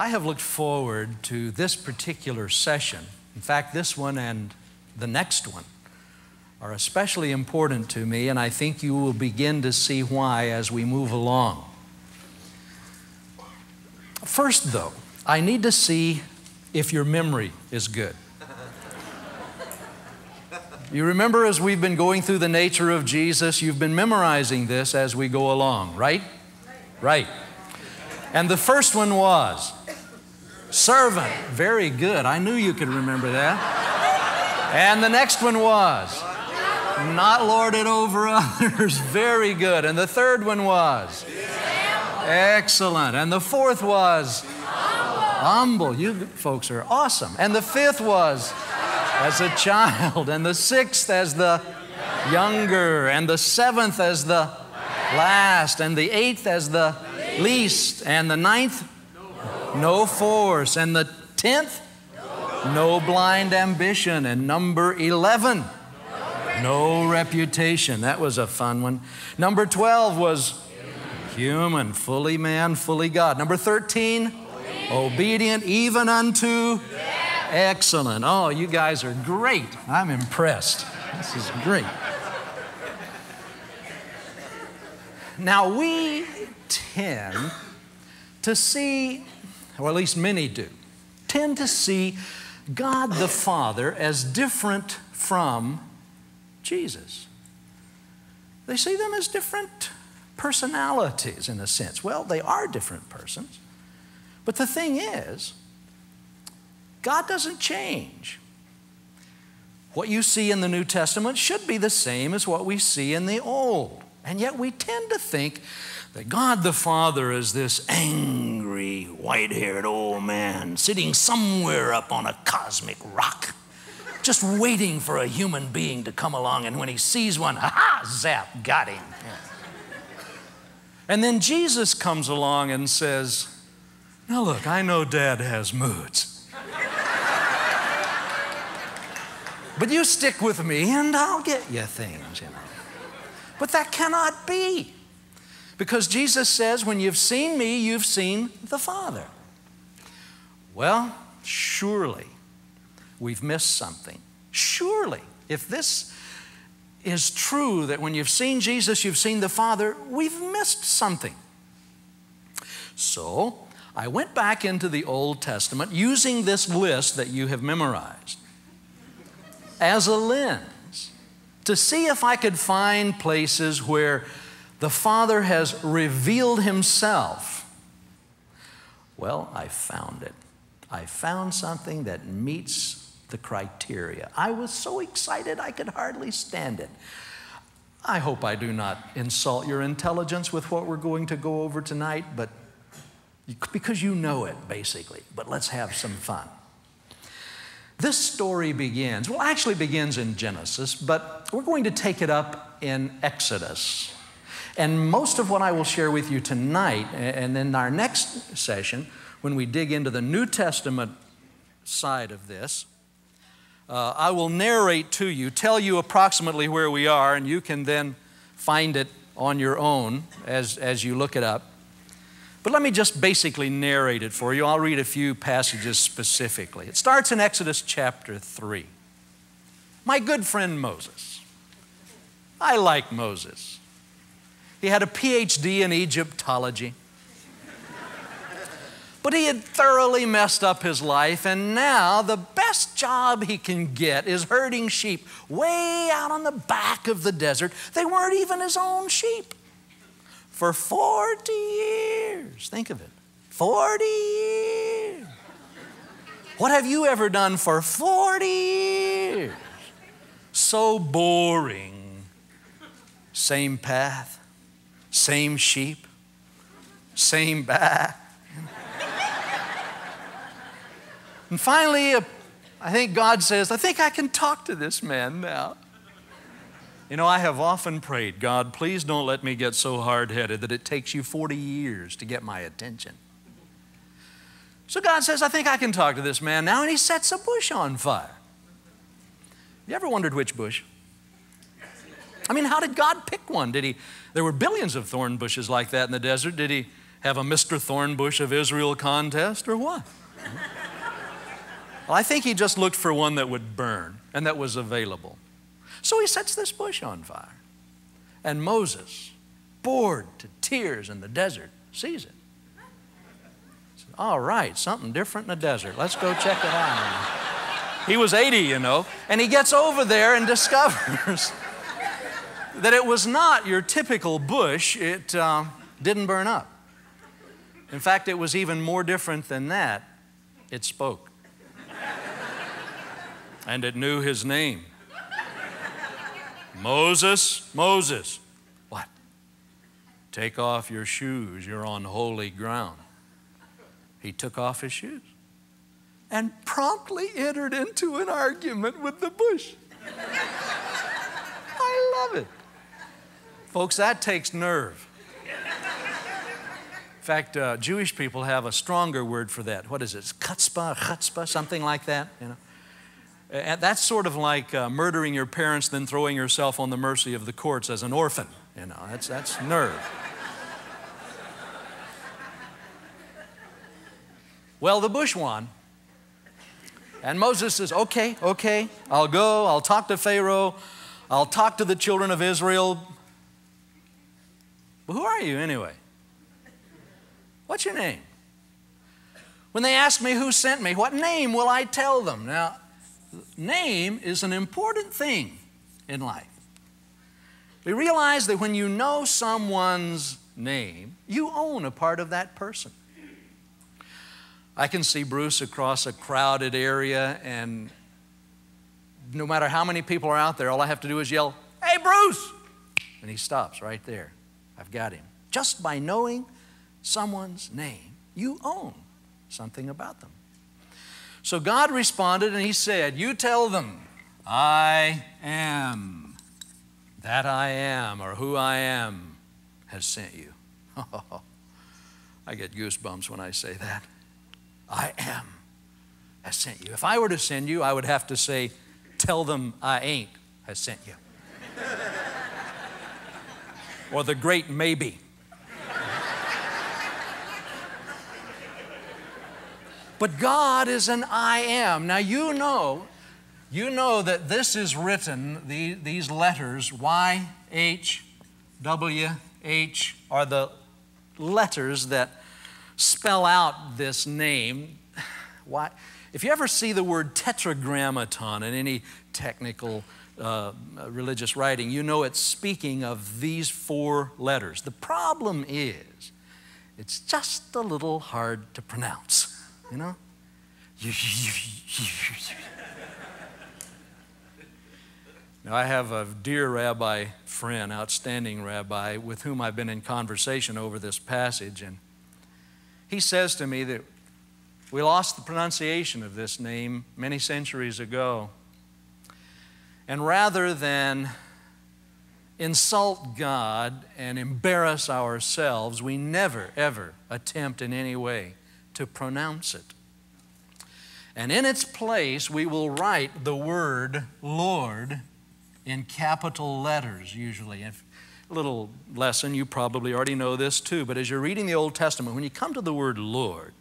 I have looked forward to this particular session. In fact, this one and the next one are especially important to me, and I think you will begin to see why as we move along. First, though, I need to see if your memory is good. You remember, as we've been going through the nature of Jesus, you've been memorizing this as we go along, right? Right. And the first one was servant. Very good. I knew you could remember that. And the next one was not lord it over others. Very good. And the third one was excellent. And the fourth was humble. You folks are awesome. And the fifth was as a child. And the sixth as the younger. And the seventh as the last. And the eighth as the least. And the ninth, no force. And the 10th, no blind ambition. And number 11, no reputation. That was a fun one. Number 12 was human, fully man, fully God. Number 13, obedient even unto excellent. Oh, you guys are great. I'm impressed. This is great. Now, we tend to see, or at least many do, tend to see God the Father as different from Jesus. They see them as different personalities in a sense. Well, they are different persons. But the thing is, God doesn't change. What you see in the New Testament should be the same as what we see in the Old. And yet we tend to think that God the Father is this angry, white-haired old man sitting somewhere up on a cosmic rock, just waiting for a human being to come along, and when he sees one, ha-ha, zap, got him. Yeah. And then Jesus comes along and says, now look, I know Dad has moods, but you stick with me and I'll get you things, you know. But that cannot be, because Jesus says, when you've seen me, you've seen the Father. Well, surely we've missed something. Surely, if this is true, that when you've seen Jesus, you've seen the Father, we've missed something. So I went back into the Old Testament using this list that you have memorized as a lens to see if I could find places where the Father has revealed Himself. Well, I found it. I found something that meets the criteria. I was so excited I could hardly stand it. I hope I do not insult your intelligence with what we're going to go over tonight, but because you know it, basically. But let's have some fun. This story begins, well, actually begins in Genesis, but we're going to take it up in Exodus. And most of what I will share with you tonight, and then our next session, when we dig into the New Testament side of this, I will narrate to you, tell you approximately where we are, and you can then find it on your own as you look it up. But let me just basically narrate it for you. I'll read a few passages specifically. It starts in Exodus chapter 3. My good friend Moses. I like Moses. He had a PhD in Egyptology. But he had thoroughly messed up his life, and now the best job he can get is herding sheep way out on the back of the desert. They weren't even his own sheep. For 40 years. Think of it. 40 years. What have you ever done for 40 years? So boring. Same path, same sheep, same back. And finally, I think God says, I think I can talk to this man now. You know, I have often prayed, God, please don't let me get so hard-headed that it takes you 40 years to get my attention. So God says, I think I can talk to this man now, and He sets a bush on fire. You ever wondered which bush? I mean, how did God pick one? There were billions of thorn bushes like that in the desert. Did he Have a Mr. Thornbush of Israel contest or what? Well, I think he just looked for one that would burn and that was available. So he sets this bush on fire. And Moses, bored to tears in the desert, sees it. He said, all right, something different in the desert. Let's go check it out. He was 80, you know, and he gets over there and discovers that it was not your typical bush. It didn't burn up. In fact, it was even more different than that. It spoke. And it knew his name. Moses, Moses. What? Take off your shoes. You're on holy ground. He took off his shoes and promptly entered into an argument with the bush. I love it. Folks, that takes nerve. In fact, Jewish people have a stronger word for that. What is it? Chutzpah, something like that, you know. And that's sort of like murdering your parents, then throwing yourself on the mercy of the courts as an orphan. You know, that's nerve. Well, the bush won. And Moses says, okay, I'll go, I'll talk to Pharaoh, I'll talk to the children of Israel. Well, who are you anyway? What's your name? When they ask me who sent me, what name will I tell them? Now, name is an important thing in life. We realize that when you know someone's name, you own a part of that person. I can see Bruce across a crowded area, and no matter how many people are out there, all I have to do is yell, "Hey, Bruce!" And he stops right there. I've got him. Just by knowing someone's name, you own something about them. So God responded and he said, you tell them, I am that I am, or who I am has sent you. I get goosebumps when I say that. I am has sent you. If I were to send you, I would have to say, tell them I ain't has sent you. Or the great maybe. But God is an I am. Now you know that this is written, these letters, Y, H, W, H, are the letters that spell out this name. Why? If you ever see the word tetragrammaton in any technical religious writing, you know it's speaking of these 4 letters. The problem is, it's just a little hard to pronounce. You know? Now, I have a dear rabbi friend, outstanding rabbi, with whom I've been in conversation over this passage, and he says to me that we lost the pronunciation of this name many centuries ago. And rather than insult God and embarrass ourselves, we never, ever attempt in any way to pronounce it. And in its place, we will write the word Lord in capital letters, usually. A little lesson, you probably already know this too, but as you're reading the Old Testament, when you come to the word Lord,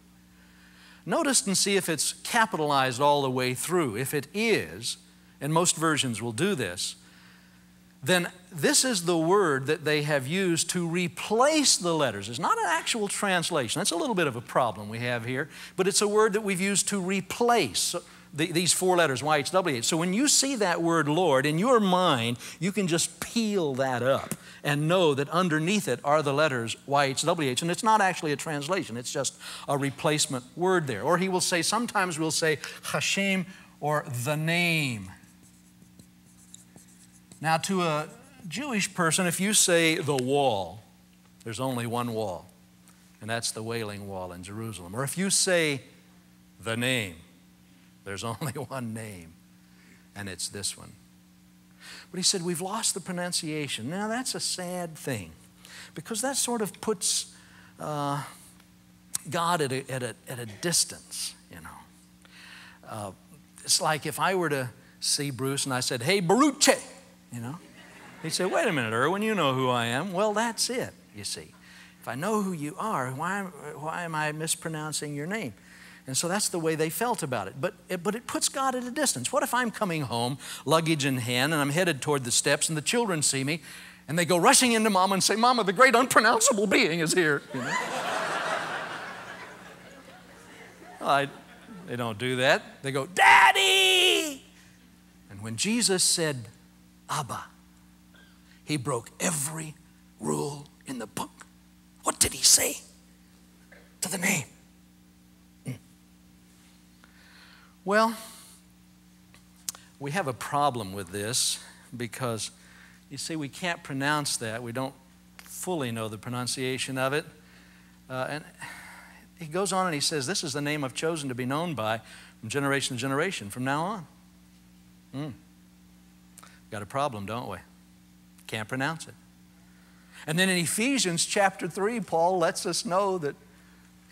notice and see if it's capitalized all the way through. If it is, and most versions will do this, then this is the word that they have used to replace the letters. It's not an actual translation. That's a little bit of a problem we have here, but it's a word that we've used to replace these 4 letters, YHWH. So when you see that word Lord, in your mind, you can just peel that up and know that underneath it are the letters YHWH. And it's not actually a translation. It's just a replacement word there. Or he will say, sometimes we'll say Hashem, or the name. Now, to a Jewish person, if you say the wall, there's only one wall, and that's the Wailing Wall in Jerusalem. Or if you say the name, there's only one name, and it's this one. But he said, we've lost the pronunciation. Now, that's a sad thing, because that sort of puts God at a distance, you know. It's like if I were to see Bruce and I said, hey, Baruche, you know. He'd say, wait a minute, Erwin, you know who I am. Well, that's it, you see. If I know who you are, why am I mispronouncing your name? And so that's the way they felt about it. But it puts God at a distance. What if I'm coming home, luggage in hand, and I'm headed toward the steps, and the children see me, and they go rushing into Mama and say, Mama, the great unpronounceable being is here. You know? Well, they don't do that. They go, Daddy! And when Jesus said, Abba, he broke every rule in the book. What did he say to the name? Well, we have a problem with this because, you see, we can't pronounce that. We don't fully know the pronunciation of it. And he goes on and he says, this is the name I've chosen to be known by from generation to generation from now on. Got a problem, don't we? Can't pronounce it. And then in Ephesians chapter 3, Paul lets us know that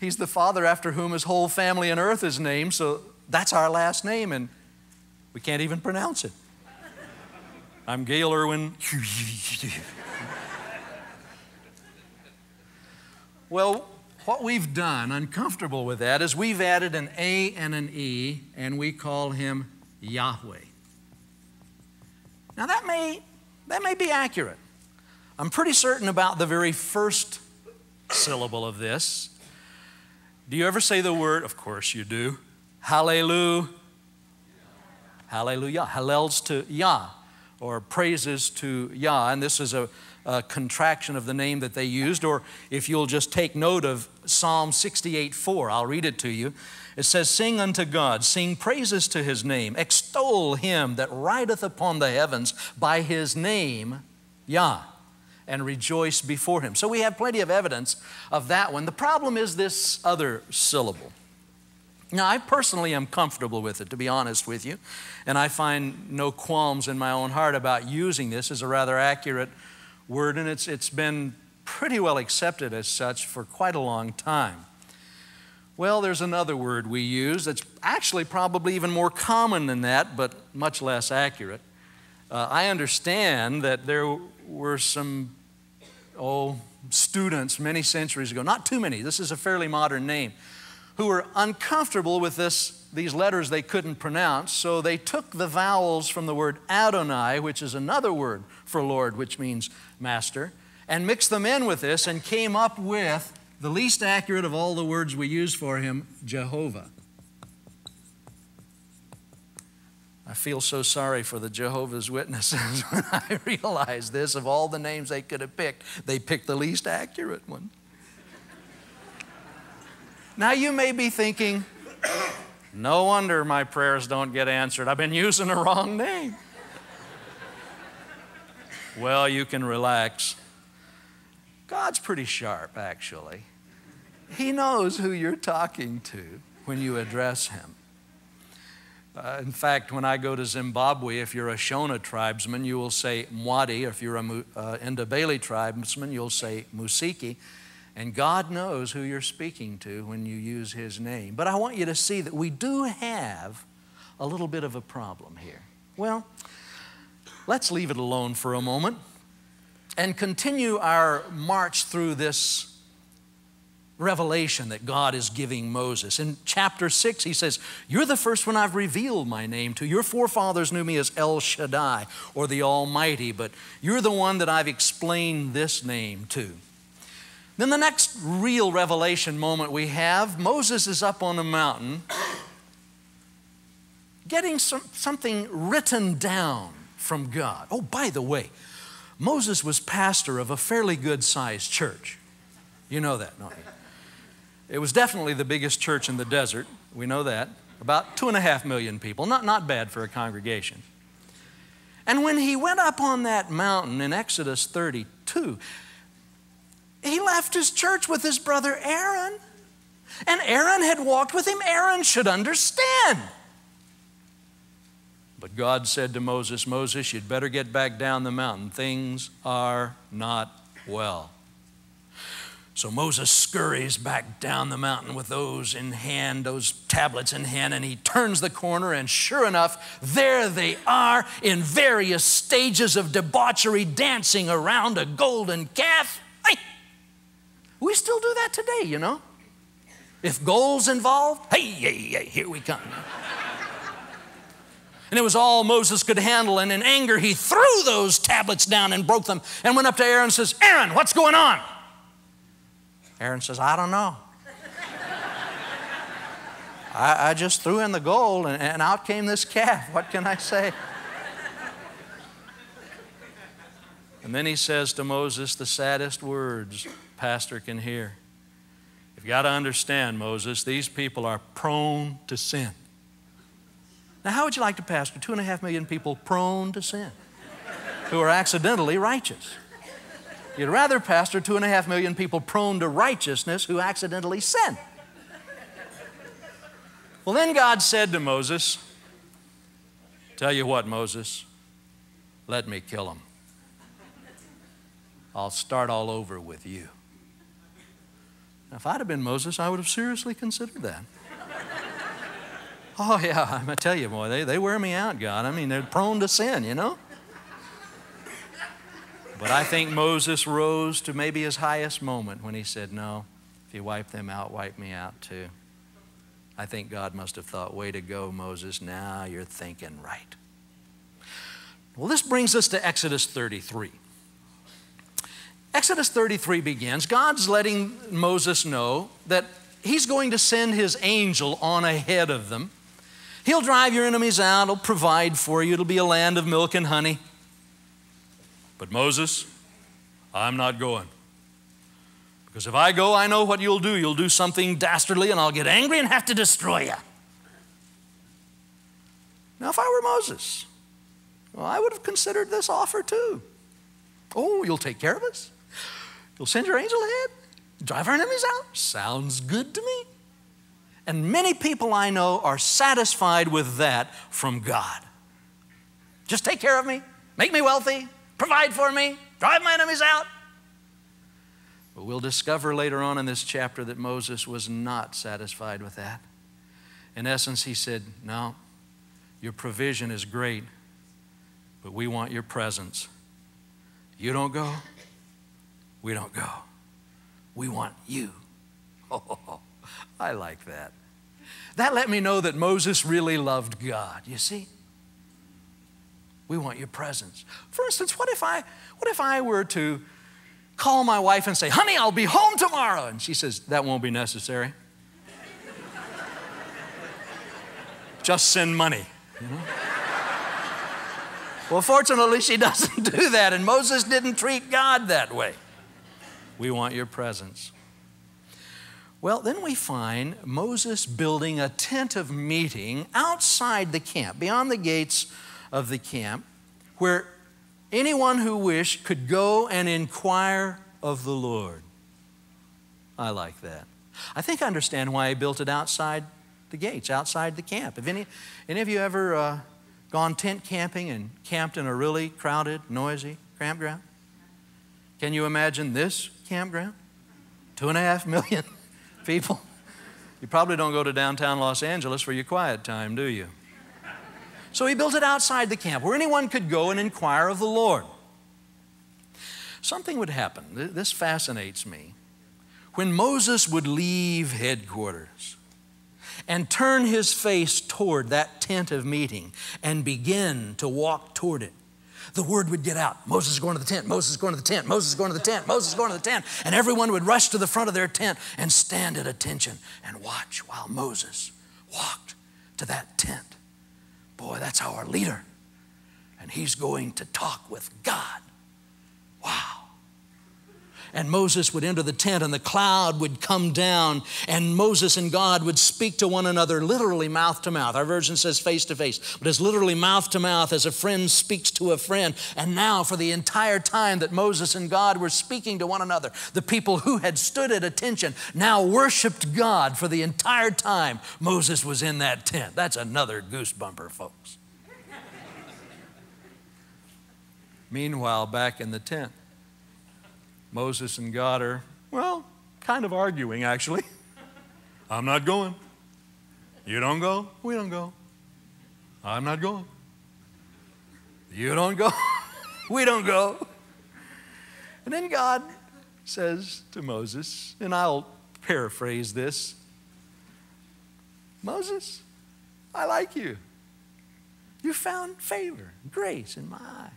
he's the Father after whom his whole family on earth is named, so that's our last name, and we can't even pronounce it. I'm Gayle, Erwin. Well, what we've done, uncomfortable with that, is we've added an A and an E, and we call him Yahweh. Now that may be accurate. I'm pretty certain about the very first syllable of this. Do you ever say the word? Of course you do. Hallelujah. Hallelujah. Hallels to Yah, or praises to Yah. And this is a contraction of the name that they used. Or if you'll just take note of Psalm 68:4, I'll read it to you. It says, sing unto God, sing praises to his name, extol him that rideth upon the heavens by his name, Yah, and rejoice before him. So we have plenty of evidence of that one. The problem is this other syllable. Now, I personally am comfortable with it, to be honest with you, and I find no qualms in my own heart about using this as a rather accurate word, and it's been pretty well accepted as such for quite a long time. Well, there's another word we use that's actually probably even more common than that, but much less accurate. I understand that there were some students many centuries ago, not too many, this is a fairly modern name, who were uncomfortable with these letters they couldn't pronounce, so they took the vowels from the word Adonai, which is another word for Lord, which means master, and mixed them in with this and came up with the least accurate of all the words we use for him, Jehovah. I feel so sorry for the Jehovah's Witnesses when I realize this. Of all the names they could have picked, they picked the least accurate one. Now you may be thinking, no wonder my prayers don't get answered. I've been using the wrong name. Well, you can relax. God's pretty sharp, actually. He knows who you're talking to when you address him. In fact, when I go to Zimbabwe, if you're a Shona tribesman, you will say Mwadi. If you're a Ndebele tribesman, you'll say Musiki. And God knows who you're speaking to when you use his name. But I want you to see that we do have a little bit of a problem here. Well, let's leave it alone for a moment and continue our march through this revelation that God is giving Moses. In chapter 6, he says, you're the first one I've revealed my name to. Your forefathers knew me as El Shaddai, or the Almighty, but you're the one that I've explained this name to. Then the next real revelation moment we have, Moses is up on a mountain getting something written down from God. Oh, by the way, Moses was pastor of a fairly good-sized church. You know that, don't you? It was definitely the biggest church in the desert. We know that. About 2.5 million people. Not bad for a congregation. And when he went up on that mountain in Exodus 32, he left his church with his brother Aaron. And Aaron had walked with him. Aaron should understand. But God said to Moses, Moses, you'd better get back down the mountain. Things are not well. So Moses scurries back down the mountain with those in hand, those tablets in hand, and he turns the corner, and sure enough, there they are in various stages of debauchery, dancing around a golden calf. Hey! We still do that today, you know. If gold's involved, hey, here we come. And it was all Moses could handle, and in anger he threw those tablets down and broke them and went up to Aaron and says, Aaron, what's going on? Aaron says, I don't know. I just threw in the gold and out came this calf. What can I say? And then he says to Moses the saddest words pastor can hear. You've got to understand, Moses, these people are prone to sin. Now, how would you like to pastor 2.5 million people prone to sin who are accidentally righteous? You'd rather pastor 2.5 million people prone to righteousness who accidentally sin. Well, then God said to Moses, tell you what, Moses, let me kill him. I'll start all over with you. Now, if I'd have been Moses, I would have seriously considered that. Oh, yeah, I tell you, boy, they wear me out, God. I mean, they're prone to sin, you know? But I think Moses rose to maybe his highest moment when he said, no, if you wipe them out, wipe me out too. I think God must have thought, way to go, Moses, now you're thinking right. Well, this brings us to Exodus 33. Exodus 33 begins, God's letting Moses know that he's going to send his angel on ahead of them. He'll drive your enemies out, he'll provide for you, it'll be a land of milk and honey. But Moses, I'm not going. Because if I go, I know what you'll do. You'll do something dastardly and I'll get angry and have to destroy you. Now, if I were Moses, well, I would have considered this offer too. Oh, you'll take care of us? You'll send your angel ahead? Drive our enemies out? Sounds good to me. And many people I know are satisfied with that from God. Just take care of me, make me wealthy, provide for me, drive my enemies out. But we'll discover later on in this chapter that Moses was not satisfied with that. In essence, he said, no, your provision is great, but we want your presence. You don't go, we don't go. We want you. Oh, I like that. That let me know that Moses really loved God, you see? We want your presence. For instance, what if I were to call my wife and say, honey, I'll be home tomorrow. And she says, that won't be necessary. Just send money, you know? Well, fortunately, she doesn't do that, and Moses didn't treat God that way. We want your presence. Well, then we find Moses building a tent of meeting outside the camp, beyond the gates of the camp, where anyone who wished could go and inquire of the Lord. I like that. I think I understand why he built it outside the gates, outside the camp. Have any of you ever gone tent camping and camped in a really crowded, noisy campground? Can you imagine this campground? 2.5 million people. You probably don't go to downtown Los Angeles for your quiet time, do you? So he built it outside the camp where anyone could go and inquire of the Lord. Something would happen. This fascinates me. When Moses would leave headquarters and turn his face toward that tent of meeting and begin to walk toward it, the word would get out. Moses is going to the tent. Moses is going to the tent. Moses is going to the tent. Moses is going to the tent. And everyone would rush to the front of their tent and stand at attention and watch while Moses walked to that tent. Boy, that's our leader. And he's going to talk with God. Wow. And Moses would enter the tent and the cloud would come down and Moses and God would speak to one another literally mouth to mouth. Our version says face to face, but it's literally mouth to mouth as a friend speaks to a friend. And now for the entire time that Moses and God were speaking to one another, the people who had stood at attention now worshiped God for the entire time Moses was in that tent. That's another goosebumper, folks. Meanwhile, back in the tent, Moses and God are, well, kind of arguing, actually. I'm not going. You don't go, we don't go. I'm not going. You don't go, we don't go. And then God says to Moses, and I'll paraphrase this, Moses, I like you. You found favor, grace in my eyes.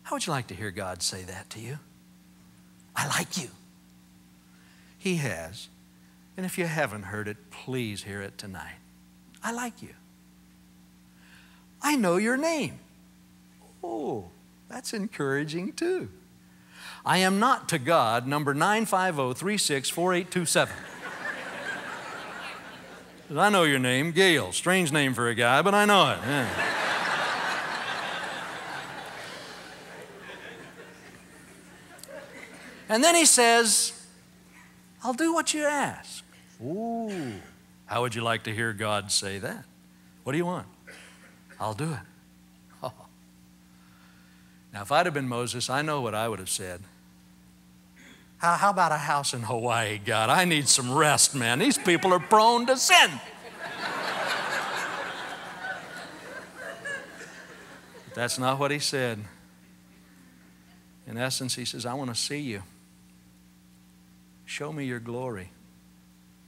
How would you like to hear God say that to you? I like you. He has. And if you haven't heard it, please hear it tonight. I like you. I know your name. Oh, that's encouraging too. I am not to God number 950364827. I know your name, Gayle. Strange name for a guy, but I know it. Yeah. And then he says, I'll do what you ask. Ooh, how would you like to hear God say that? What do you want? I'll do it. Oh. Now, if I'd have been Moses, I know what I would have said. How about a house in Hawaii, God? I need some rest, man. These people are prone to sin. But that's not what he said. In essence, he says, I want to see you. Show me your glory.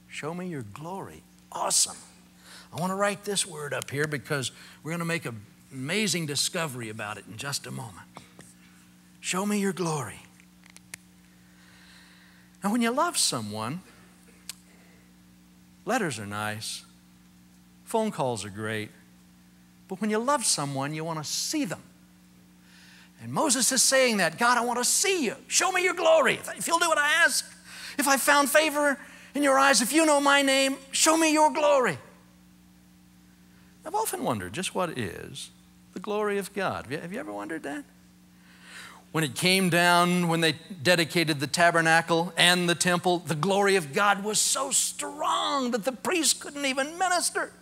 Show me your glory. Awesome. I want to write this word up here because we're going to make an amazing discovery about it in just a moment. Show me your glory. Now, when you love someone, letters are nice, phone calls are great, but when you love someone, you want to see them. And Moses is saying that, God, I want to see you. Show me your glory. If you'll do what I ask, if I found favor in your eyes, if you know my name, show me your glory. I've often wondered just what is the glory of God. Have you ever wondered that? When it came down, when they dedicated the tabernacle and the temple, the glory of God was so strong that the priests couldn't even minister.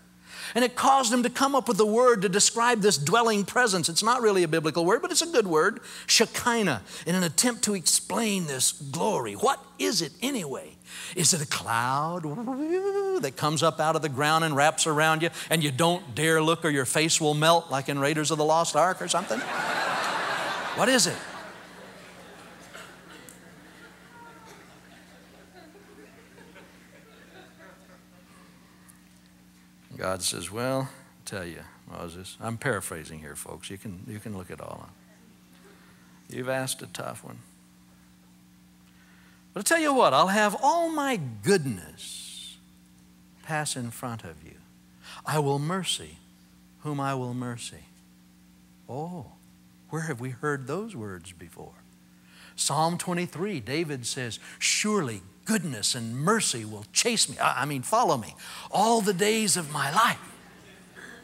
And it caused them to come up with a word to describe this dwelling presence. It's not really a biblical word, but it's a good word, Shekinah, in an attempt to explain this glory. What is it anyway? Is it a cloud that comes up out of the ground and wraps around you and you don't dare look or your face will melt like in Raiders of the Lost Ark or something? What is it? God says, well, I'll tell you, Moses, I'm paraphrasing here, folks. You can look it all up. You've asked a tough one. But I'll tell you what, I'll have all my goodness pass in front of you. I will mercy whom I will mercy. Oh, where have we heard those words before? Psalm 23, David says, surely goodness and mercy will chase me. Follow me all the days of my life.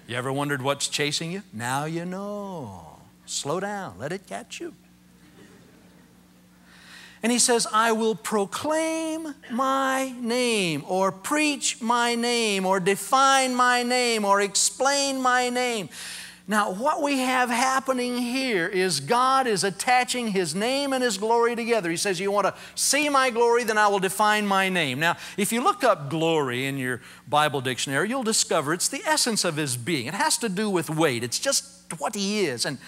You ever wondered what's chasing you? Now you know. Slow down. Let it catch you. And he says, I will proclaim my name or preach my name or define my name or explain my name. Now, what we have happening here is God is attaching His name and His glory together. He says, you want to see my glory, then I will define my name. Now, if you look up glory in your Bible dictionary, you'll discover it's the essence of His being. It has to do with weight. It's just what He is. And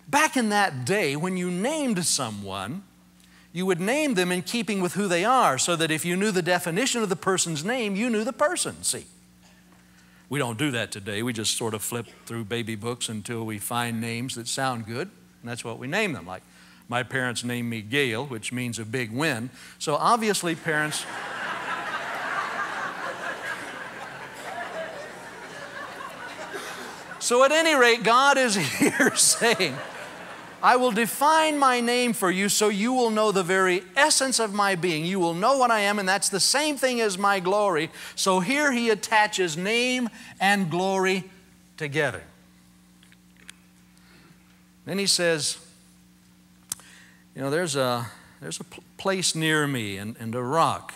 back in that day, when you named someone, you would name them in keeping with who they are, so that if you knew the definition of the person's name, you knew the person, see. We don't do that today. We just sort of flip through baby books until we find names that sound good, and that's what we name them. Like my parents named me Gayle, which means a big win. So obviously parents... So at any rate, God is here saying, I will define my name for you so you will know the very essence of my being. You will know what I am, and that's the same thing as my glory. So here He attaches name and glory together. Then He says, you know, there's a place near me and a rock.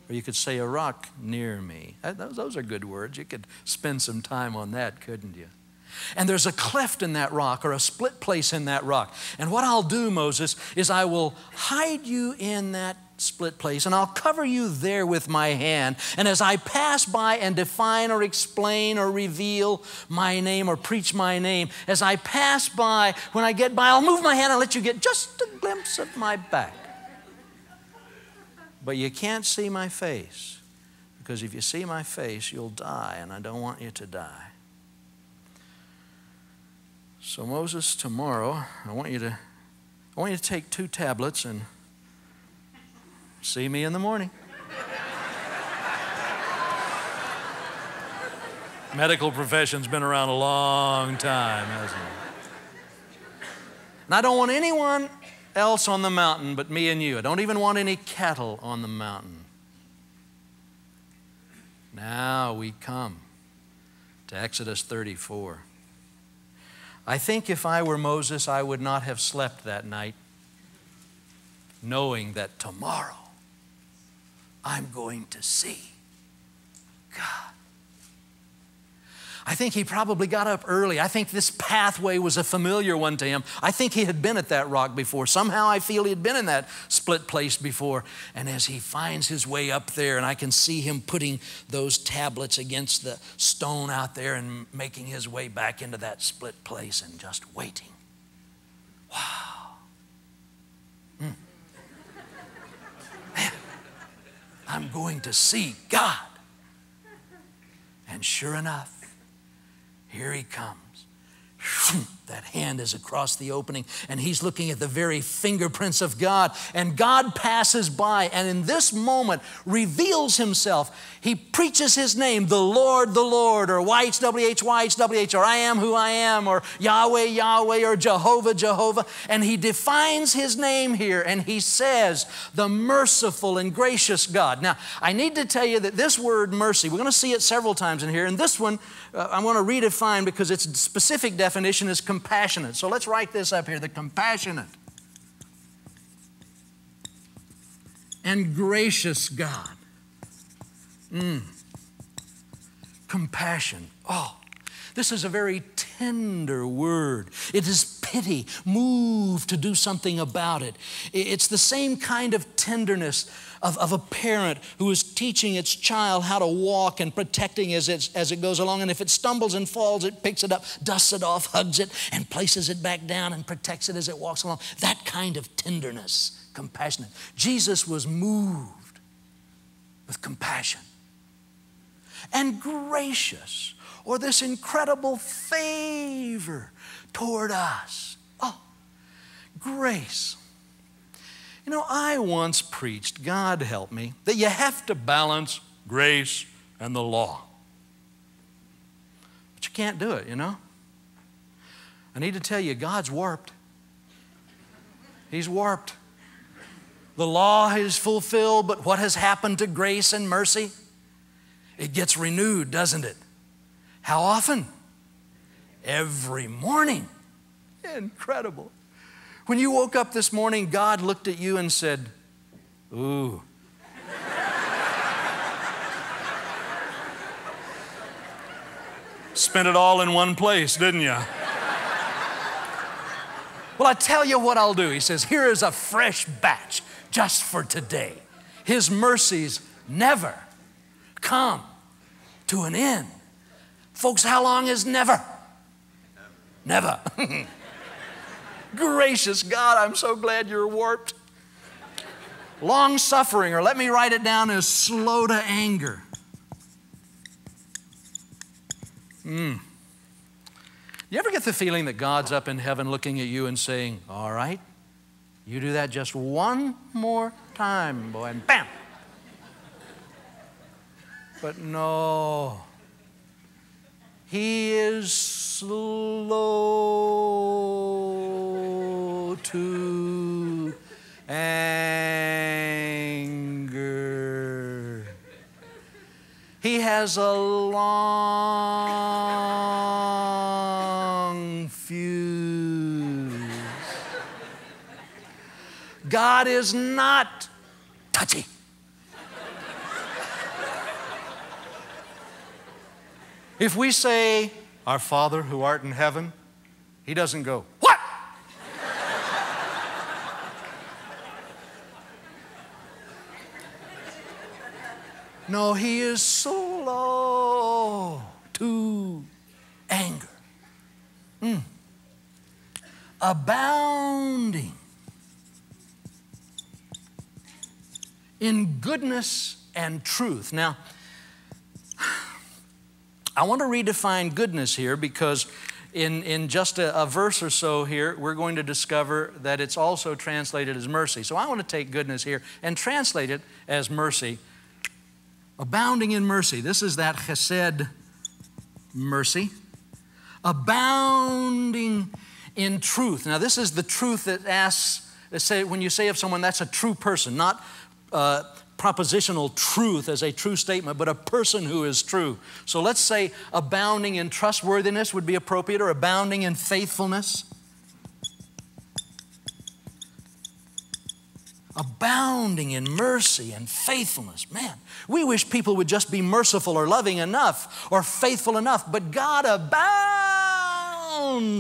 Or you could say a rock near me. Those are good words. You could spend some time on that, couldn't you? And there's a cleft in that rock or a split place in that rock. And what I'll do, Moses, is I will hide you in that split place and I'll cover you there with my hand. And as I pass by and define or explain or reveal my name or preach my name, as I pass by, when I get by, I'll move my hand and let you get just a glimpse of my back. but you can't see my face, because if you see my face, you'll die, and I don't want you to die. So Moses, tomorrow, I want you to take 2 tablets and see me in the morning. Medical profession's been around a long time, hasn't it? And I don't want anyone else on the mountain but me and you. I don't even want any cattle on the mountain. Now we come to Exodus 34. I think if I were Moses, I would not have slept that night, knowing that tomorrow I'm going to see God. I think he probably got up early. I think this pathway was a familiar one to him. I think he had been at that rock before. Somehow I feel he had been in that split place before. And as he finds his way up there, and I can see him putting those tablets against the stone out there and making his way back into that split place and just waiting. Wow. Man, I'm going to see God. And sure enough, here he comes. That hand is across the opening, and he's looking at the very fingerprints of God. And God passes by, and in this moment reveals himself. He preaches his name, the Lord, or YHWH, YHWH, or I am who I am, or Yahweh, Yahweh, or Jehovah, Jehovah. And he defines his name here, and he says, the merciful and gracious God. Now, I need to tell you that this word mercy, we're going to see it several times in here, and this one I'm going to redefine because its specific definition is compassionate. So let's write this up here, the compassionate and gracious God. Compassion. Oh, this is a very tender word. It is pity, moved to do something about it. It's the same kind of tenderness of a parent who is teaching its child how to walk and protecting as it goes along. And if it stumbles and falls, it picks it up, dusts it off, hugs it, and places it back down and protects it as it walks along. That kind of tenderness, compassionate. Jesus was moved with compassion. And gracious, or this incredible favor toward us. Oh, grace. You know, I once preached, God help me, that you have to balance grace and the law. But you can't do it, you know. I need to tell you, God's warped. He's warped. The law is fulfilled, but what has happened to grace and mercy? It gets renewed, doesn't it? How often? Every morning. Incredible. When you woke up this morning, God looked at you and said, ooh. Spent it all in one place, didn't you? Well, I tell you what I'll do. He says, here is a fresh batch just for today. His mercies never come to an end. Folks, how long is never? Never. Gracious God, I'm so glad you're warped. Long-suffering, or let me write it down as slow to anger. You ever get the feeling that God's up in heaven looking at you and saying, all right, you do that just one more time, boy, and bam. But no, he is slow to anger. He has a long fuse. God is not touchy. If we say, our Father who art in heaven, he doesn't go, what? No, he is slow to anger. Abounding in goodness and truth. Now, I want to redefine goodness here because in just a verse or so here, we're going to discover that it's also translated as mercy. So I want to take goodness here and translate it as mercy. Abounding in mercy. This is that chesed mercy. Abounding in truth. Now this is the truth that asks, when you say of someone that's a true person, not propositional truth as a true statement, but a person who is true. So let's say abounding in trustworthiness would be appropriate, or abounding in faithfulness. Abounding in mercy and faithfulness. Man, we wish people would just be merciful or loving enough or faithful enough, but God abounds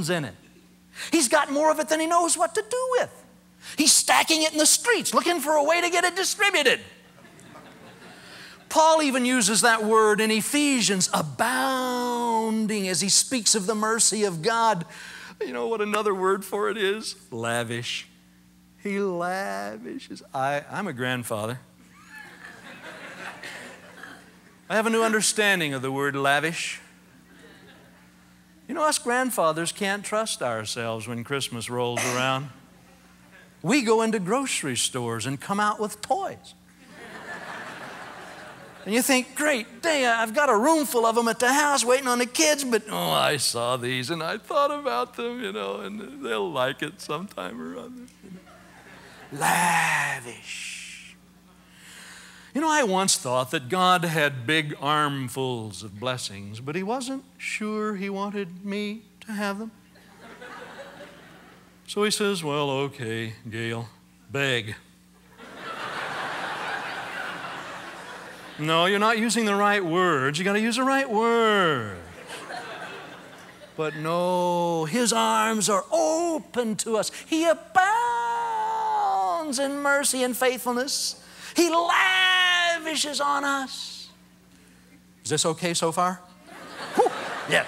in it. He's got more of it than He knows what to do with. He's stacking it in the streets, looking for a way to get it distributed. Paul even uses that word in Ephesians, abounding, as he speaks of the mercy of God. You know what another word for it is? Lavish. He lavishes. I'm a grandfather. I have a new understanding of the word lavish. You know, us grandfathers can't trust ourselves when Christmas rolls around. We go into grocery stores and come out with toys. And you think, great day, I've got a room full of them at the house waiting on the kids, but oh, I saw these and I thought about them, you know, and they'll like it sometime or other. Lavish. You know, I once thought that God had big armfuls of blessings, but He wasn't sure He wanted me to have them. So He says, well, okay, Gayle, beg. No, you're not using the right words. You got to use the right words. But no, His arms are open to us. He abounds in mercy and faithfulness. He lavishes on us. Is this okay so far? Yes.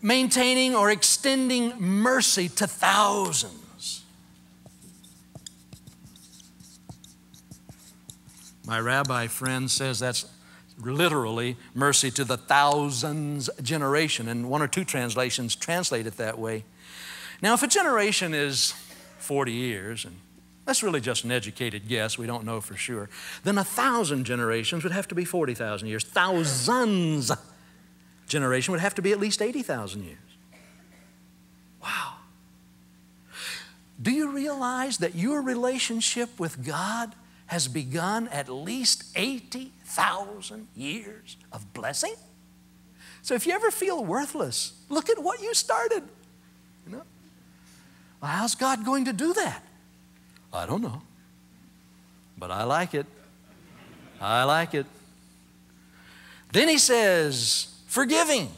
Maintaining or extending mercy to thousands. My rabbi friend says that's literally mercy to the thousands generation, and one or two translations translate it that way. Now, if a generation is 40 years, and that's really just an educated guess, we don't know for sure, then 1,000 generations would have to be 40,000 years. Thousands generation would have to be at least 80,000 years. Wow. Do you realize that your relationship with God has begun at least 80,000 years of blessing? So if you ever feel worthless, look at what you started. You know? Well, how's God going to do that? I don't know. But I like it. I like it. Then He says, forgiving.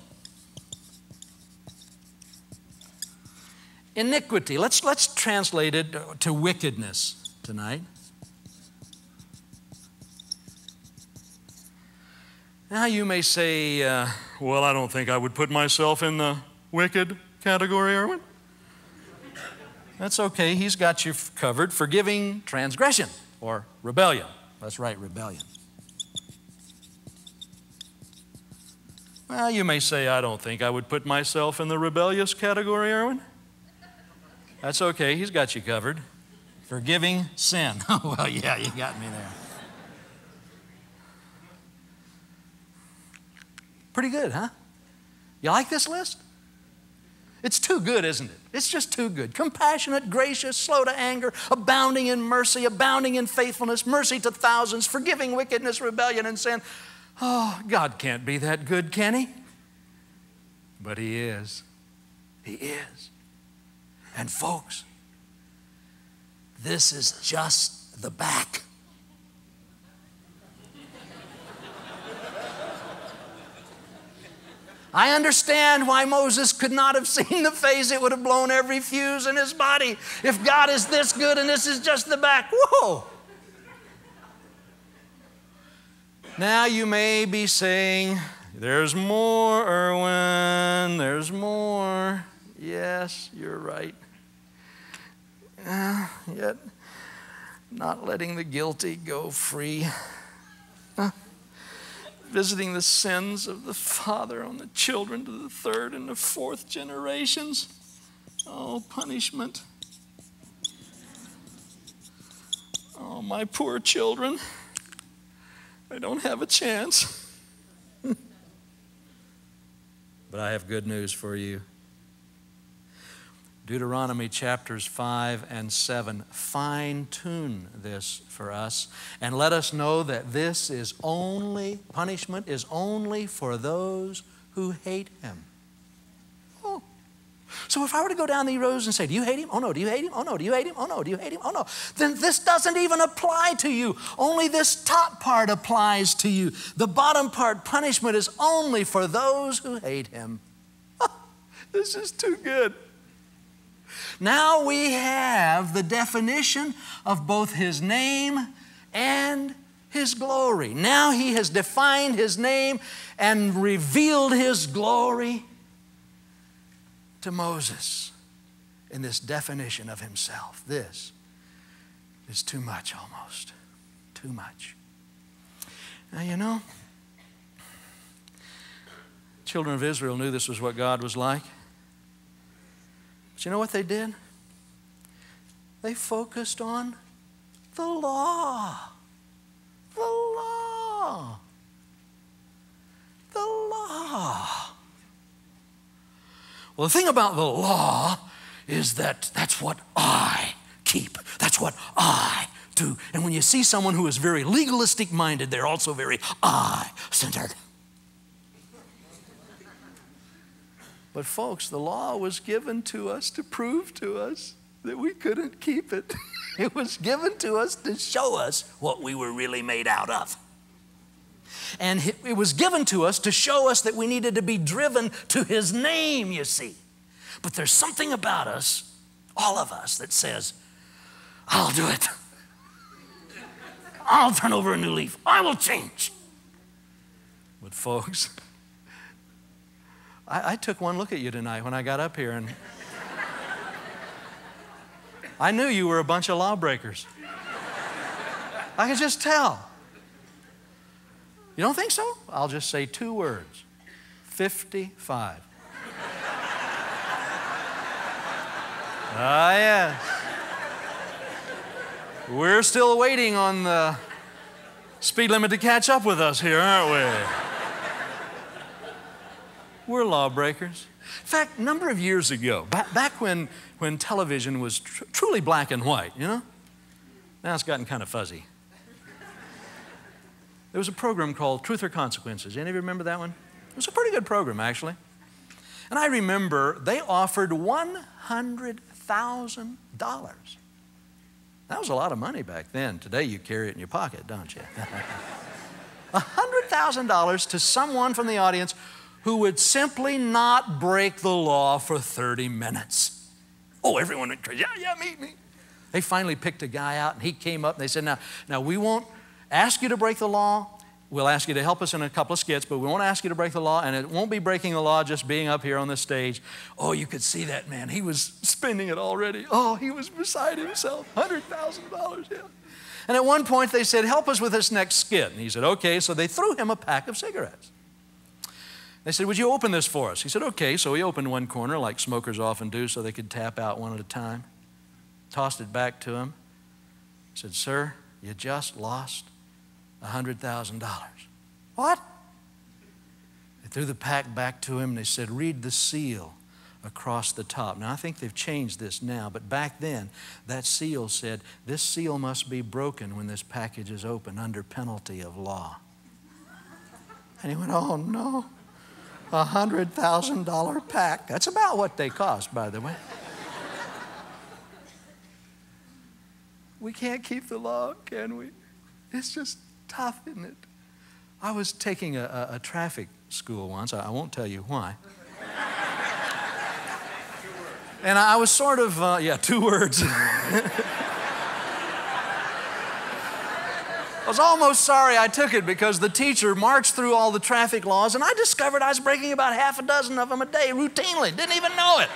Iniquity. Let's translate it to wickedness tonight. Now you may say, well, I don't think I would put myself in the wicked category, Erwin. That's okay, He's got you covered. Forgiving transgression or rebellion. That's right, rebellion. Well, you may say, I don't think I would put myself in the rebellious category, Erwin. That's okay, He's got you covered. Forgiving sin. Oh, well, yeah, you got me there. Pretty good, huh? You like this list? It's too good, isn't it? It's just too good. Compassionate, gracious, slow to anger, abounding in mercy, abounding in faithfulness, mercy to thousands, forgiving wickedness, rebellion, and sin. Oh, God can't be that good, can He? But He is. He is. And folks, this is just the back. I understand why Moses could not have seen the face. It would have blown every fuse in his body. If God is this good and this is just the back, whoa. Now you may be saying, there's more, Erwin, there's more. Yes, you're right. yet not letting the guilty go free. Visiting the sins of the father on the children to the third and the fourth generations. Oh, punishment. Oh, my poor children. They don't have a chance. But I have good news for you. Deuteronomy chapters 5 and 7 fine-tune this for us and let us know that punishment is only for those who hate him. Oh. So if I were to go down these rows and say, do you hate him? Oh no, do you hate him? Oh no, do you hate him? Oh no, do you hate him? Oh no. Then this doesn't even apply to you. Only this top part applies to you. The bottom part, punishment, is only for those who hate him. This is too good. Now we have the definition of both his name and his glory. Now he has defined his name and revealed his glory to Moses in this definition of himself. This is too much almost. Too much. Now you know, children of Israel knew this was what God was like. But you know what they did? They focused on the law. The law. The law. Well, the thing about the law is that that's what I keep. That's what I do. And when you see someone who is very legalistic minded, they're also very I-centered. But folks, the law was given to us to prove to us that we couldn't keep it. It was given to us to show us what we were really made out of. And it was given to us to show us that we needed to be driven to his name, you see. But there's something about us, all of us, that says, I'll do it. I'll turn over a new leaf. I will change. But folks, I took one look at you tonight when I got up here, and I knew you were a bunch of lawbreakers. I could just tell. You don't think so? I'll just say 2 words. 55. Ah, yes. We're still waiting on the speed limit to catch up with us here, aren't we? We're lawbreakers. In fact, a number of years ago, back when television was truly black and white, you know? Now it's gotten kind of fuzzy. There was a program called Truth or Consequences. Any of you remember that one? It was a pretty good program, actually. And I remember they offered $100,000. That was a lot of money back then. Today you carry it in your pocket, don't you? $100,000 to someone from the audience who would simply not break the law for 30 minutes. Oh, everyone went crazy. Yeah, meet me. They finally picked a guy out, and he came up, and they said, now we won't ask you to break the law. We'll ask you to help us in a couple of skits, but we won't ask you to break the law, and it won't be breaking the law just being up here on the stage. Oh, you could see that man. He was spending it already. Oh, he was beside himself. $100,000, yeah. And at one point, they said, help us with this next skit. And he said, okay. So they threw him a pack of cigarettes. They said, would you open this for us? He said, okay. So he opened one corner like smokers often do so they could tap out one at a time. Tossed it back to him. He said, sir, you just lost $100,000. What? They threw the pack back to him and they said, read the seal across the top. Now, I think they've changed this now, but back then, that seal said, this seal must be broken when this package is open under penalty of law. And he went, oh no, $100,000 pack. That's about what they cost, by the way. We can't keep the law, can we? It's just tough, isn't it? I was taking a traffic school once. I won't tell you why. And I was sort of, 2 words. I was almost sorry I took it because the teacher marched through all the traffic laws and I discovered I was breaking about half a dozen of them a day routinely. Didn't even know it.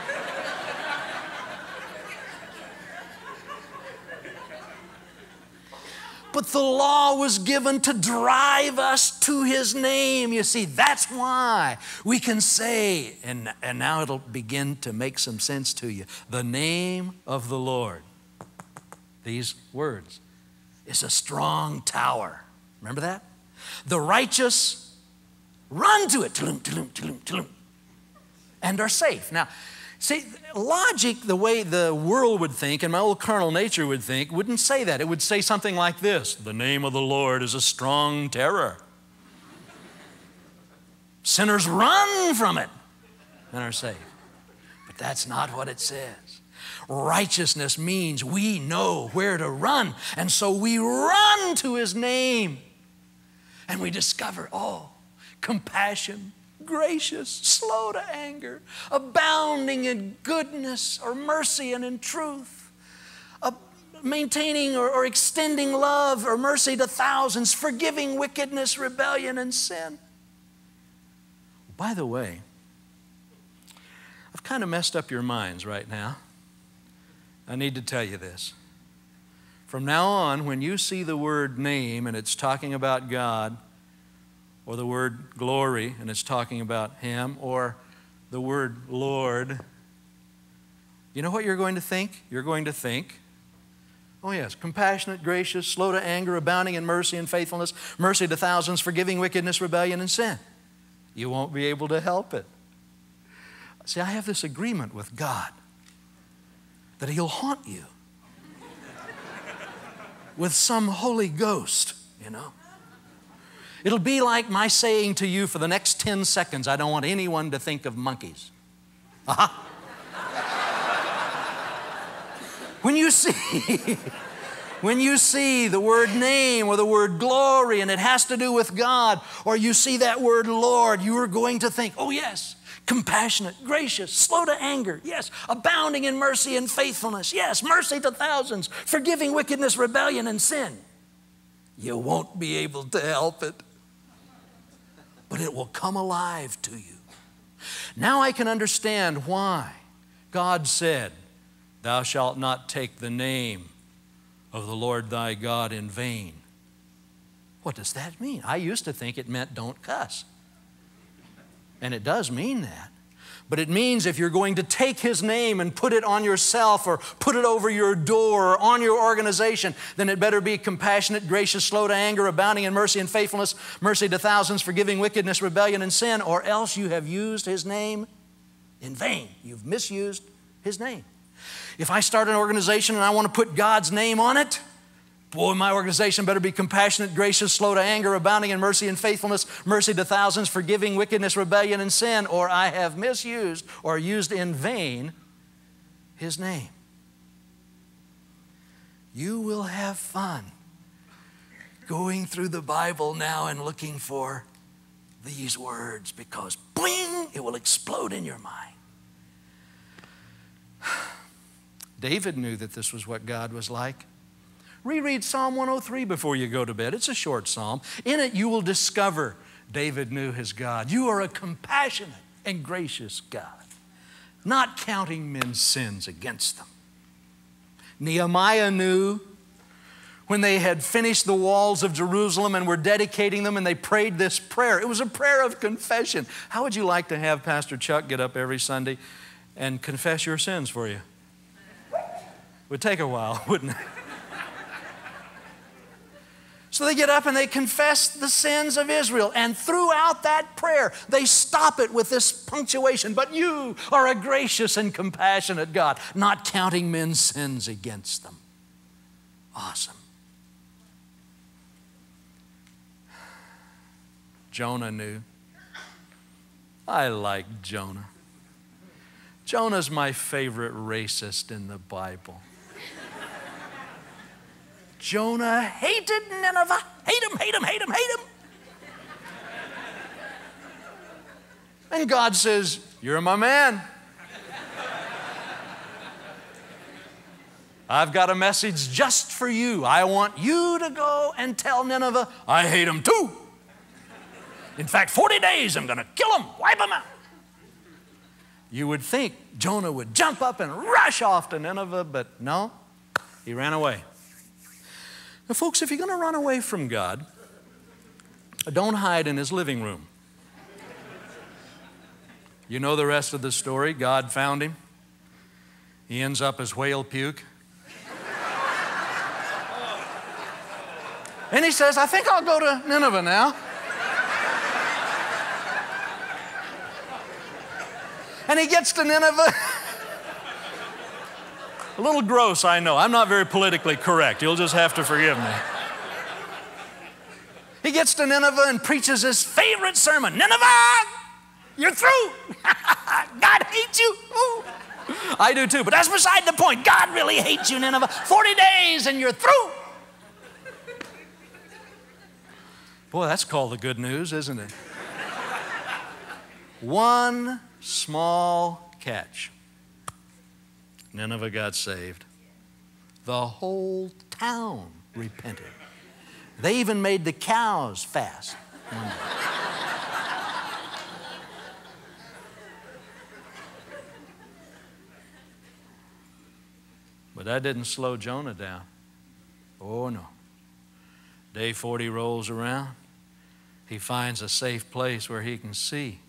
but the law was given to drive us to His name. You see, that's why we can say, and now it'll begin to make some sense to you, the name of the Lord. These words is a strong tower. Remember that? The righteous run to it, tulum, tulum, tulum, tulum, and are safe. Now, see, logic, the way the world would think and my old carnal nature would think, wouldn't say that. It would say something like this: the name of the Lord is a strong terror. Sinners run from it and are safe. But that's not what it says. Righteousness means we know where to run, and so we run to His name. And we discover, compassion, gracious, slow to anger, abounding in goodness or mercy and in truth, maintaining or extending love or mercy to thousands, forgiving wickedness, rebellion, and sin. By the way, I've kind of messed up your minds right now. I need to tell you this. From now on, when you see the word name and it's talking about God, or the word glory and it's talking about Him, or the word Lord, you know what you're going to think? You're going to think, oh yes, compassionate, gracious, slow to anger, abounding in mercy and faithfulness, mercy to thousands, forgiving wickedness, rebellion, and sin. You won't be able to help it. See, I have this agreement with God that He'll haunt you with some Holy Ghost, you know. It'll be like my saying to you for the next 10 seconds, I don't want anyone to think of monkeys. Aha. When you see the word name or the word glory and it has to do with God, or you see that word Lord, you are going to think, oh yes, compassionate, gracious, slow to anger, yes, abounding in mercy and faithfulness, yes, mercy to thousands, forgiving wickedness, rebellion, and sin. You won't be able to help it, but it will come alive to you. Now I can understand why God said, thou shalt not take the name of the Lord thy God in vain. What does that mean? I used to think it meant don't cuss. And it does mean that. But it means if you're going to take His name and put it on yourself or put it over your door or on your organization, then it better be compassionate, gracious, slow to anger, abounding in mercy and faithfulness, mercy to thousands, forgiving wickedness, rebellion, and sin, or else you have used His name in vain. You've misused His name. If I start an organization and I want to put God's name on it, boy, my organization better be compassionate, gracious, slow to anger, abounding in mercy and faithfulness, mercy to thousands, forgiving wickedness, rebellion, and sin, or I have misused or used in vain His name. You will have fun going through the Bible now and looking for these words, because bling, it will explode in your mind. David knew that this was what God was like. Reread Psalm 103 before you go to bed. It's a short psalm. In it, you will discover David knew his God. You are a compassionate and gracious God, not counting men's sins against them. Nehemiah knew when they had finished the walls of Jerusalem and were dedicating them, and they prayed this prayer. It was a prayer of confession. How would you like to have Pastor Chuck get up every Sunday and confess your sins for you? It would take a while, wouldn't it? So they get up and they confess the sins of Israel. And throughout that prayer, they stop it with this punctuation. But you are a gracious and compassionate God, not counting men's sins against them. Awesome. Jonah knew. I like Jonah. Jonah's my favorite racist in the Bible. Jonah hated Nineveh. Hate him, hate him, hate him, hate him. And God says, you're my man. I've got a message just for you. I want you to go and tell Nineveh, I hate them too. In fact, 40 days I'm going to kill them, wipe them out. You would think Jonah would jump up and rush off to Nineveh, but no, he ran away. Now, folks, if you're going to run away from God, don't hide in his living room. You know the rest of the story. God found him. He ends up as whale puke. And he says, I think I'll go to Nineveh now. And he gets to Nineveh. A little gross, I know. I'm not very politically correct. You'll just have to forgive me. He gets to Nineveh and preaches his favorite sermon. Nineveh, you're through. God hates you. Ooh. I do too, but that's beside the point. God really hates you, Nineveh. 40 days and you're through. Boy, that's called the good news, isn't it? One small catch. Nineveh got saved. The whole town repented. They even made the cows fast one day. But that didn't slow Jonah down. Oh, no. Day 40 rolls around. He finds a safe place where he can see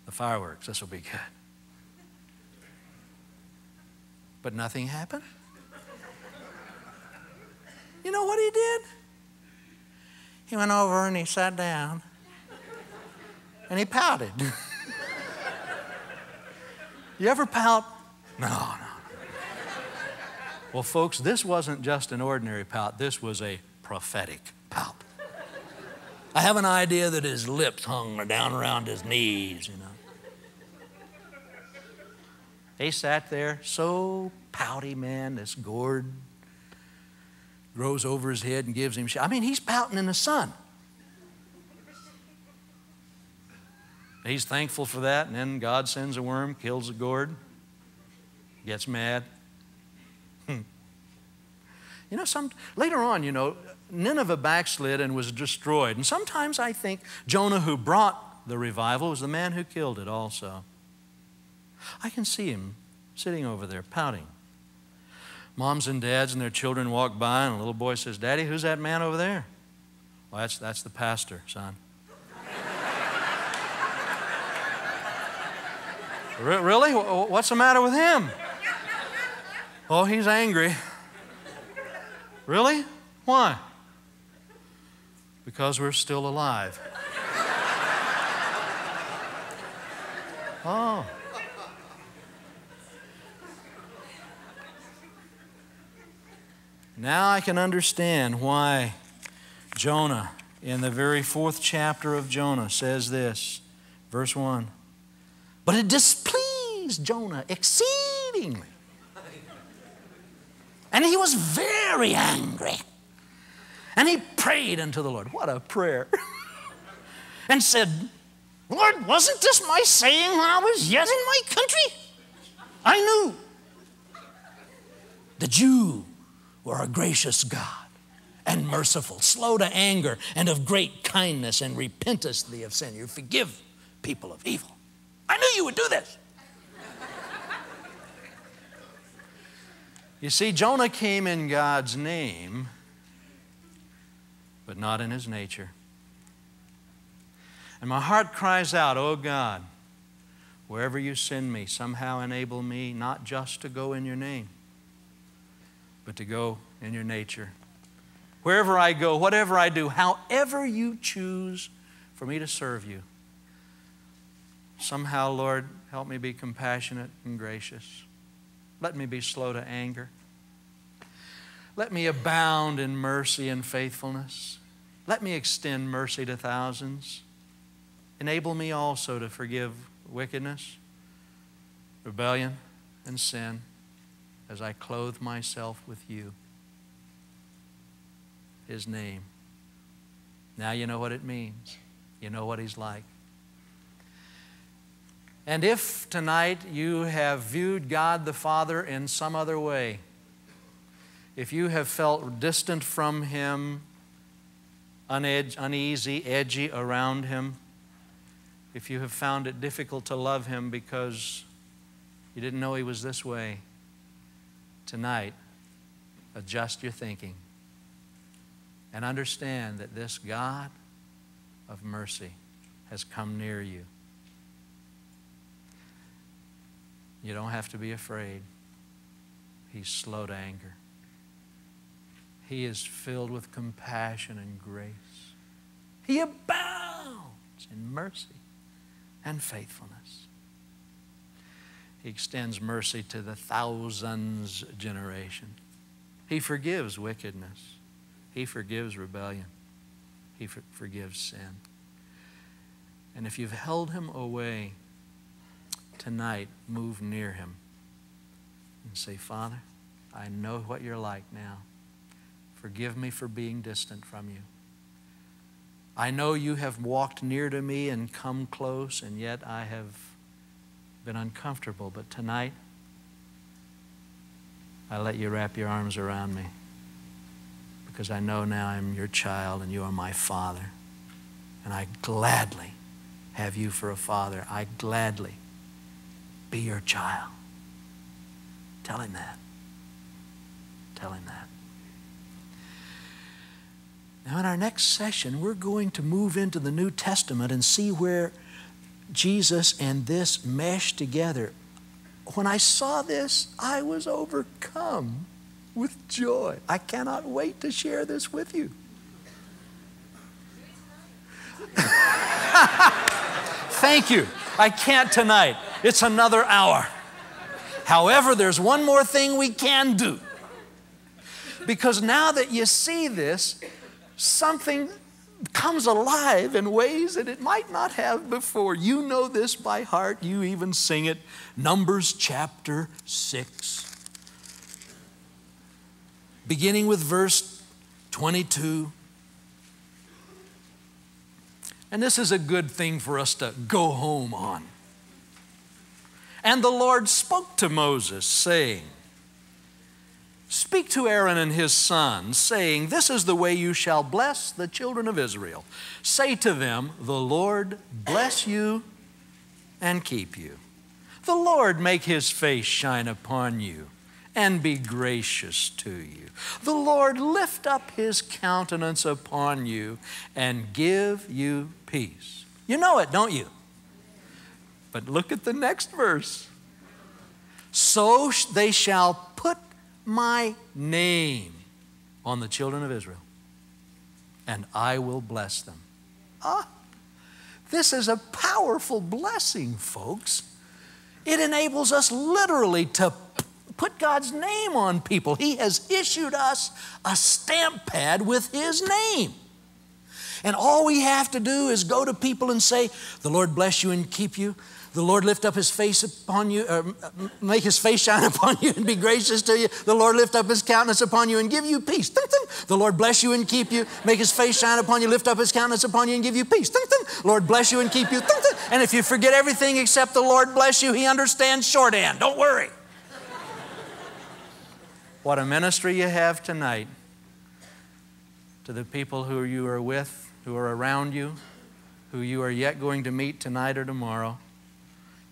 the fireworks. This will be good. But nothing happened. You know what he did? He went over and he sat down and he pouted. You ever pout? No. Well, folks, this wasn't just an ordinary pout. This was a prophetic pout. I have an idea that his lips hung down around his knees, you know. He sat there, so pouty, man, this gourd grows over his head and gives him shit. I mean, he's pouting in the sun. He's thankful for that, and then God sends a worm, kills the gourd, gets mad. You know, later on, you know, Nineveh backslid and was destroyed. And sometimes I think Jonah, who brought the revival, was the man who killed it also. I can see him sitting over there pouting. Moms and dads and their children walk by, and a little boy says, Daddy, who's that man over there? Well, that's the pastor, son. Really? What's the matter with him? Oh, he's angry. Really? Why? Because we're still alive. Oh. Now I can understand why Jonah, in the very 4th chapter of Jonah, says this, verse 1. But it displeased Jonah exceedingly. And he was very angry. And he prayed unto the Lord. What a prayer. And said, Lord, wasn't this my saying when I was yet in my country? I knew that you were a gracious God and merciful, slow to anger, and of great kindness, and repentest thee of sin. You forgive people of evil. I knew you would do this. You see, Jonah came in God's name, but not in his nature. And my heart cries out, oh God, wherever you send me, somehow enable me not just to go in your name, but to go in your nature. Wherever I go, whatever I do, however you choose for me to serve you, somehow, Lord, help me be compassionate and gracious. Let me be slow to anger. Let me abound in mercy and faithfulness. Let me extend mercy to thousands. Enable me also to forgive wickedness, rebellion, and sin as I clothe myself with you. His name. Now you know what it means. You know what He's like. And if tonight you have viewed God the Father in some other way, if you have felt distant from Him, uneasy, edgy around Him, if you have found it difficult to love Him because you didn't know He was this way, tonight, adjust your thinking. and understand that this God of mercy has come near you. You don't have to be afraid. He's slow to anger. He is filled with compassion and grace. He abounds in mercy and faithfulness. He extends mercy to the thousands generation. He forgives wickedness. He forgives rebellion. He forgives sin. And if you've held him away tonight, move near him and say, Father, I know what you're like now. Forgive me for being distant from you. I know you have walked near to me and come close, and yet I have been uncomfortable. But tonight, I let you wrap your arms around me because I know now I'm your child and you are my Father. And I gladly have you for a father. I gladly be your child. Tell him that. Tell him that. Now in our next session, we're going to move into the New Testament and see where Jesus and this mesh together. When I saw this, I was overcome with joy. I cannot wait to share this with you. Thank you. I can't tonight. It's another hour. However, there's one more thing we can do. Because now that you see this, something comes alive in ways that it might not have before. You know this by heart. You even sing it. Numbers chapter 6. Beginning with verse 22. And this is a good thing for us to go home on. And the Lord spoke to Moses, saying, Speak to Aaron and his sons, saying, This is the way you shall bless the children of Israel. Say to them, The Lord bless you and keep you. The Lord make his face shine upon you and be gracious to you. The Lord lift up his countenance upon you and give you peace. You know it, don't you? But look at the next verse. So they shall put my name on the children of Israel, and I will bless them. This is a powerful blessing, folks. It enables us literally to put God's name on people. He has issued us a stamp pad with his name. And all we have to do is go to people and say, the Lord bless you and keep you. The Lord lift up his face upon you, make his face shine upon you and be gracious to you. The Lord lift up his countenance upon you and give you peace. Dun, dun. The Lord bless you and keep you, make his face shine upon you, lift up his countenance upon you and give you peace. Dun, dun. Lord bless you and keep you. Dun, dun. And if you forget everything except the Lord bless you, he understands shorthand. Don't worry. What a ministry you have tonight to the people who you are with, who are around you, who you are yet going to meet tonight or tomorrow.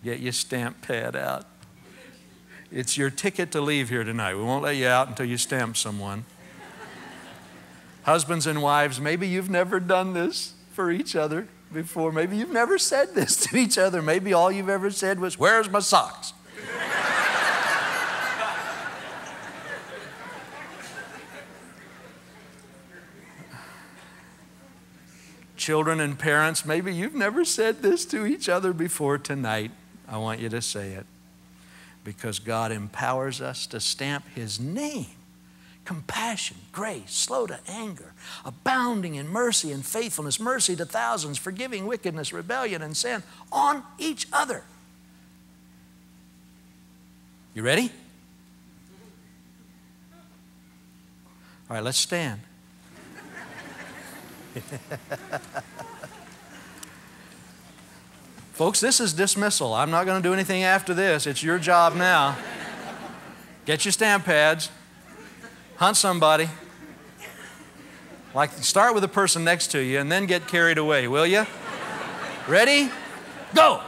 Get your stamp pad out. It's your ticket to leave here tonight. We won't let you out until you stamp someone. Husbands and wives, maybe you've never done this for each other before. Maybe you've never said this to each other. Maybe all you've ever said was, "Where's my socks?" Children and parents, maybe you've never said this to each other before tonight. I want you to say it because God empowers us to stamp his name. Compassion, grace, slow to anger, abounding in mercy and faithfulness, mercy to thousands, forgiving wickedness, rebellion, and sin on each other. You ready? All right, let's stand. Folks, this is dismissal. I'm not going to do anything after this. It's your job now. Get your stamp pads. Hunt somebody. Start with the person next to you and then get carried away, will you? Ready? Go!